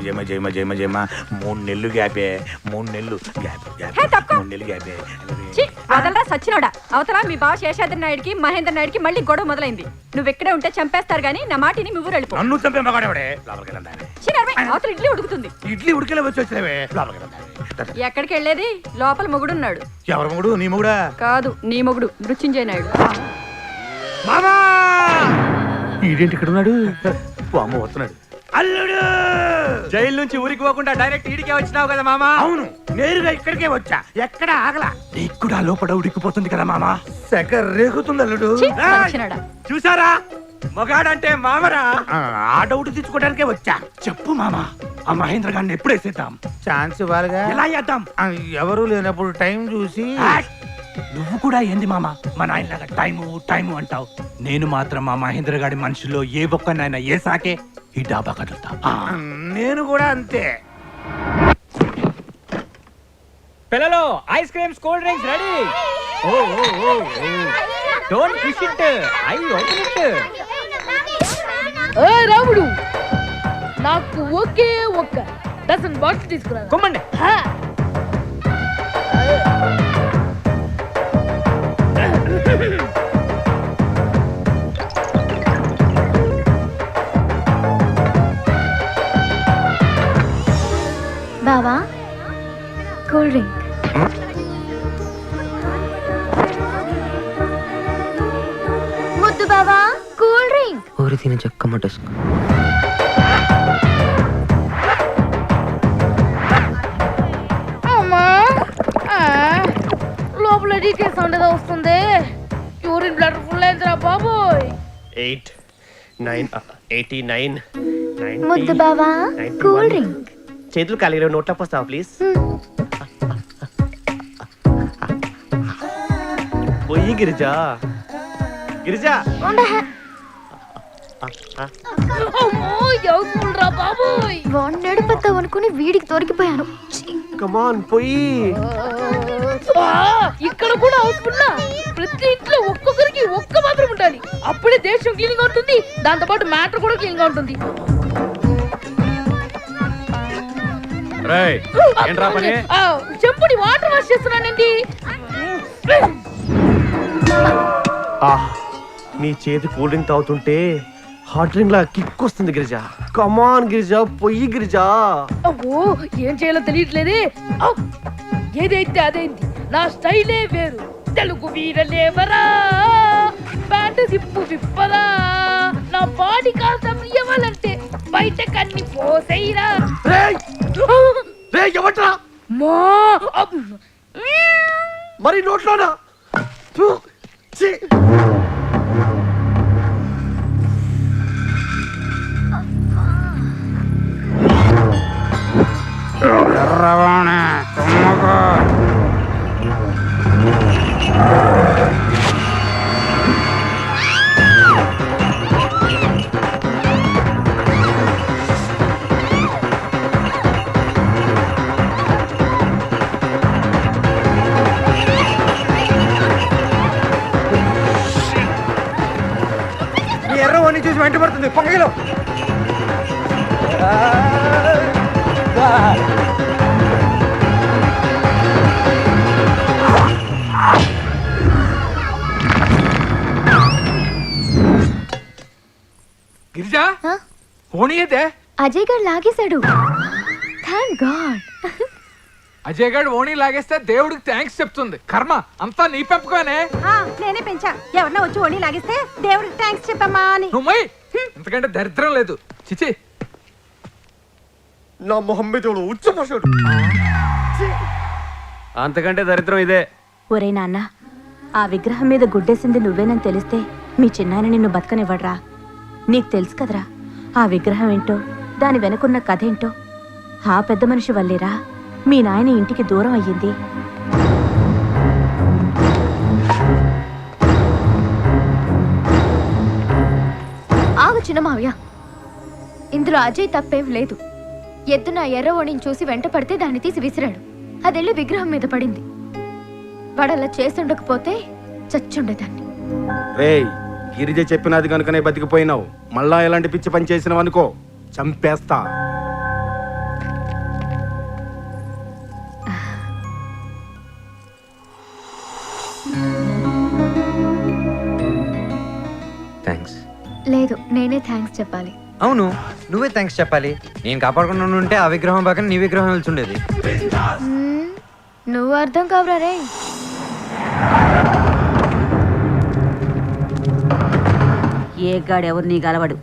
జయమ 3 నెలలు గ్యాపే 3 నెలలు gap gap 3 నెలలు గ్యాపే వదలరా సచ్చినోడా. అవతల మీ బావ శేషాద్రి నాయుడికి మహేంద్ర నాయుడికి మళ్ళీ గొడవ మొదలైంది. నువ్వు ఇక్కడే ఉంటే చంపేస్తారు గానీ నా మాటిని మీ ఊరు వెళ్ళిపో. నన్ను చంపే మగాడేవాడే లోపలికి అవతల ఇడ్లీ ఉడుకుతుంది. ఇడ్లీ ఉడికేలా వచ్చి వచ్చినవే లోపలికి ఎక్కడికి వెళ్ళేది? లోపల మొగుడున్నాడు. ఎవరు మొగుడు? నీ మొగుడా? కాదు, నీ మొగుడు మృత్యుంజయ నాయుడు. మామా ఈడేంటి ఇక్కడ ఉన్నాడు? అమ్మ వస్తున్నాడు. అల్లుడు జైలు నుంచి ఊరికి పోకుండా డైరెక్ట్ ఈడికే వచ్చినావు కదా మామా? అవును, నేరుగా ఇక్కడికే వచ్చా. ఎక్కడ ఆగలా. నీకు కూడా లోపల ఉడికిపోతుంది కదా మామా. సెక రేగుతుంది అల్లుడు. చూసారా, మగాడంటే మామరా. ఆ డౌట్ తెచ్చుకోవడానికే వచ్చా. చెప్పు మామా, ఆ మహేంద్ర గారిని ఎప్పుడు వేసేద్దాం? ఛాన్స్ ఇవ్వాలిగా. ఎలా చేద్దాం? ఎవరు లేనప్పుడు టైం చూసి. నువ్వు కూడా ఏంది మామా మా నాయనలాగా టైము అంటావు? నేను మాత్రం మా మహేంద్ర గారి మనుషుల్లో ఏ ఒక్కనైనా ఏ సాకే ఈ డాబా కదులుతా. నేను కూడా అంతే. పిల్లలు, ice creams, cool drinks ready. Don't push it, I open it. ఏ రాముడు, నాకు ఒకే ఒక్క డజన్ బాటిల్ తీసుకురా. కొమ్మండి. బావా, కూల్ డ్రింక్. ముద్దు బావా, కూల్ డ్రింక్. ఊరి తిని చెక్క మటస్కు. అమ్మా, లోపల డీకే సౌండ్ ఏదో వస్తుంది. యూరిన్ బ్లడ్ ఫుల్ అయిందిరా బాబోయ్. 8 9 89 ముద్దు బావా, కూల్ డ్రింక్. చేతులు ఖాళీగా నోట్లోకి వస్తావా ప్లీజ్? పోయి గిరిజా, గిరిజా. వాడిని పత్తావు అనుకుని వీడికి దొరికిపోయాను. కమాన్ పోయి. ఇక్కడ కూడా హౌస్ఫుల్. ప్రతి ఇంట్లో ఒక్కొక్కరికి ఒక్క మాత్రం ఉండాలి. అప్పుడే దేశం క్లీన్ గా ఉంటుంది, దాంతో పాటు మ్యాటర్ కూడా క్లీన్ గా ఉంటుంది. చెంపుని వాటర్ వాష్ చేస్తున్నానండి. నీ చేతి కూల్ డ్రింక్ తాగుతుంటే హాట్ డ్రింక్ లా కిక్ వస్తుంది గిరిజా. కమాన్ గిరిజా, పొయ్యి గిరిజా. అబ్బో, ఏం చేయాలో తెలియట్లేదే. ఏదైతే అదేంటి, నా స్టైలే వేరు. తెలుగు వీరలేవరా, ప్యాంటు సిప్పు విప్పరా, నా బాడీ కాస్త ఇవ్వాలంటే బయట కన్ని పోసైరా. మరి నోట్లోనా? ఎర్రవన్నీ చూసి వెంట పడుతుంది పొంగలో. గిరిజా, పోనీ అయితే అజయ్ గారు లాగేశాడు. Thank God. అజయ్ గారు ఓణి లాగేస్తే దేవుడికి థ్యాంక్స్ చెప్తుంది. కర్మ అంతా నీ పెంపకమేనే. నేనే పెంచా. ఎవరన్నా వచ్చి ఓణి లాగిస్తే దేవుడికి థ్యాంక్స్ చెప్పమ్మా అని. నువ్వు ఇంతకంటే దరిద్రం లేదు. చిచి, నా మొహం మీద ఉచ్చమోసాడు. అంతకంటే దరిద్రం ఇదే. ఒరే నాన్న, ఆ విగ్రహం మీద గుడ్డేసింది నువ్వేనని తెలిస్తే మీ చిన్నాయన నిన్ను బతకనివ్వడ్రా. నీకు తెలుసు కదరా ఆ విగ్రహం ఏంటో, దాని వెనుకున్న కథ ఏంటో. ఆ పెద్ద మనిషి వల్లేరా మీ నాయన ఇంటికి దూరం అయ్యింది. ఆగు చిన్న మావయ్య, ఇందులో అజయ్ తప్పేం లేదు. ఎద్దున ఎర్రవోణిని చూసి వెంట పడితే దాన్ని తీసి విసిరాడు. అదెళ్ళి విగ్రహం మీద పడింది. వాడలా చేసుండకపోతే చచ్చుండేదాన్ని. రేయ్, గిరిజ చెప్పినది కనుకనే బతికిపోయినావు. మళ్ళా ఎలాంటి పిచ్చి పని చేసినావు అనుకో, చంపేస్తా. లేదు, నేనే థ్యాంక్స్ చెప్పాలి. అవును, నువ్వే థ్యాంక్స్ చెప్పాలి. నేను కాపాడకుండా ఉంటే ఆ విగ్రహం పక్కన నీ విగ్రహం వెళ్తుండేది. నువ్వు అర్థం కావరా రే. ఏ గాడు ఎవరిని గలవడు.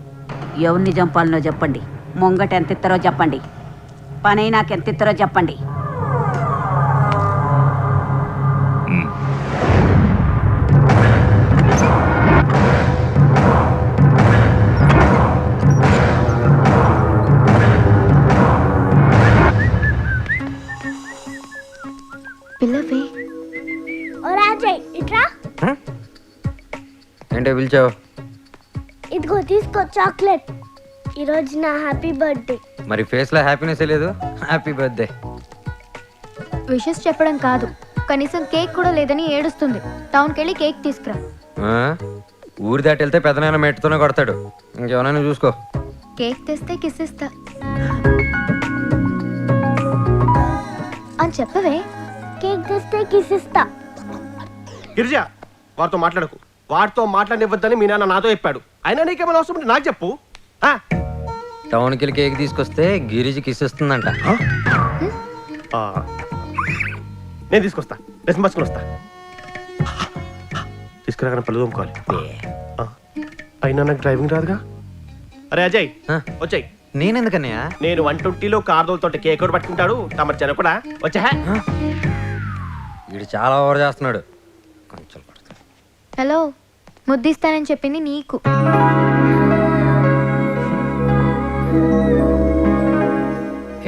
ఎవరిని చంపాలనో చెప్పండి, ముంగట ఎంత ఇస్తారో చెప్పండి, పని నాకు ఎంత ఇస్తారో చెప్పండి. పిల్లవే. ఇట్రా, ఏంటో పిలిచావు? ఇదిగో తీసుకో చాక్లెట్. ఈరోజు నా హ్యాపీ బర్త్డే. మరి ఫేస్ లో హ్యాపీనెస్ లేదు. Happy birthday. విషెస్ చెప్పడం కాదు, కనీసం కేక్ కూడా లేదని ఏడుస్తుంది. టౌన్కి వెళ్ళి కేక్ తీసుకురా. ఊరి దాటి వెళ్తే పెద్దనాన్న మెట్టుతోనే కొడతాడు. ఇంకేమైనా చూసుకో. కేక్ తెస్తే కిస్ ఇస్తా అని చెప్పవే. కేక్ తెస్తే కిస్ ఇస్తా. గిరిజ, వాడితో మాట్లాడకు. వాడితో మాట్లాడనివ్వద్దని మీ నాన్న నాతో చెప్పాడు. అయినా నీకేమైనా అవసరం ఉంటే నాకు చెప్పు. టౌన్కి వెళ్ళి కేక్ తీసుకొస్తే గిరిజకి ఇస్తుందంట. నేను తీసుకొస్తా. డ్రెస్ మార్చుకుని వస్తా. తీసుకురాగానే పళ్ళు తోముకోవాలి. అయినా నాకు డ్రైవింగ్ రాదుగా. అరే అజయ్, వచ్చాయి. నేనెందుకన్నయ్యా? నేను 120లో కార్దోలతో కేక్ కూడా పట్టుకుంటాడు. తమరు జన కూడా వచ్చా. వీడు చాలా ఓవర్ చేస్తున్నాడు. కొంచెం పడుతుంది. హలో, ముద్దిస్తానని చెప్పింది నీకు.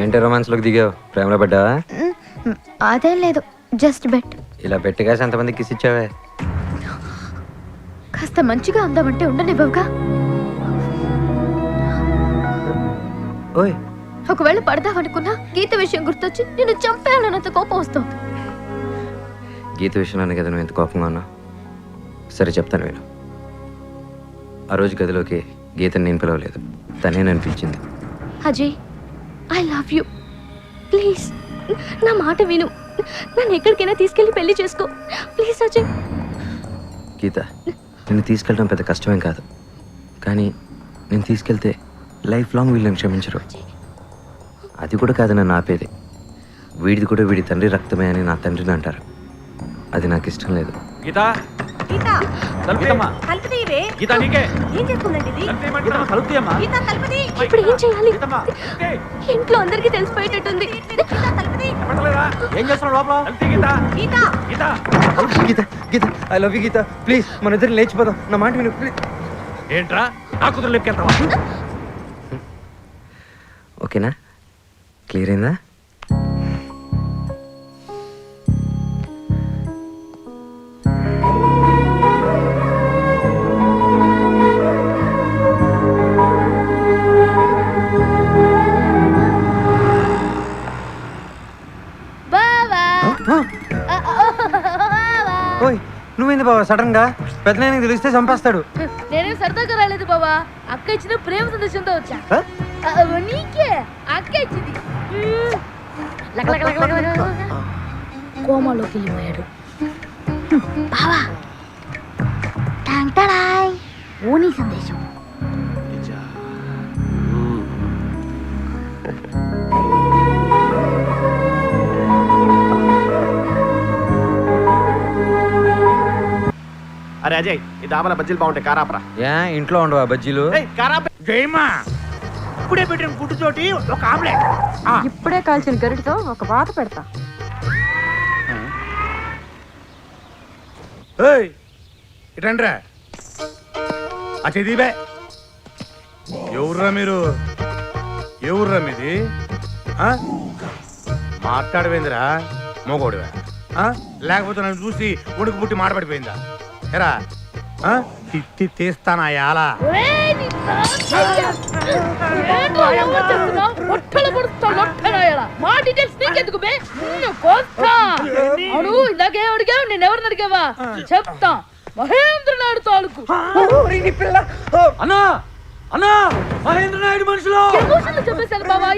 ఏంటి రొమాన్స్లోకి దిగావు? ప్రేమలో పడ్డావా? అదేం లేదు, జస్ట్ బెట్. ఇలా పెట్టిగా ఎంతమంది కిస్ ఇచ్చావే? కాస్త మంచిగా ఉందామంటే ఉండనివ్వవుగా. ఓయ్, ఒకవేళ పడదామనుకున్నా గీత విషయం గుర్తొచ్చి నిన్ను చంపేయాలన్నంత కోపం వస్తుంది. గీత విషయంలోనే కదా నువ్వు ఎంత కోపంగా ఉన్నావు? సరే చెప్తాను విను. ఆ రోజు గదిలోకి గీతని నేను పిలవలేదు, తనే నన్ను పిలిచింది. Ajay, I love you. Please నా మాట విను. నన్ను ఎక్కడికైనా తీసుకెళ్ళి పెళ్లి చేసుకో ప్లీజ్ అజయ్. గీత, నిన్ను తీసుకెళ్ళడం పెద్ద కష్టమేం కాదు, కానీ నేను తీసుకెళ్తే లైఫ్ లాంగ్ వీళ్ళని క్షమించరు. అది కూడా కాదు నన్ను ఆపేది. వీడిది కూడా వీడి తండ్రి రక్తమే అని నా తండ్రిని అంటారు. అది నాకు ఇష్టం లేదు. గీతా, ఇప్పుడు ఏం చేయాలి? ఇంట్లో అందరికీ తెలిసిపోయేటట్టుంది. ఏం చేస్తున్నావు లోపల? Geetha, Geetha, I love you Geetha. Please మన ఇద్దరు లేచిపోదాం. నా మాట విను ప్లీజ్. ఏంట్రా నా కూతురు లెక్కెళ్తావా? ఓకేనా? క్లియర్ అయిందా? ఓయ్, నువ్వేంది బాబా సడన్ గా? పెద్దనాయనకి తెలిస్తే చంపేస్తాడు. నేనేం సరదాగా రాలేదు బాబా, అక్క ఇచ్చిన ప్రేమ సందేశంతో వచ్చా. నీకే అక్క ఇచ్చింది. కోమాలోకి వెళ్ళిపోయాడు. బావా, టాంటాడాయ్, ఓనీ సందేశం. అరే అజయ్, ఈ డాబాల బజ్జీలు బాగుంటాయి. కారాపరా. ఏ ఇంట్లో ఉండవా బజ్జీలు? జయమా, ఇప్పుడే పెట్టిన గుడ్డు తోటి ఒక ఆమ్లెట్. ఇప్పుడే కాల్చిన గరిటితో ఒక వాత పెడతా. ఇటండ్రా ఆ చదివే. ఎవర్రా మీరు? ఎవర్రా మీది? మాట్లాడవేందిరా? మోగోడివా? లేకపోతే నన్ను చూసి ఉడుకు పుట్టి మాట పడిపోయిందా? ఎరా తిట్టి తీస్తానా యాలా? ఇందాకే అడిగావు, నేను ఎవరిని అడిగావా? చెప్తా. మహేంద్ర నాయుడు తాలూకు. అన్నా, అన్నా, మహేంద్ర నాయుడు మనుషులు చెప్పేశాను బాబా.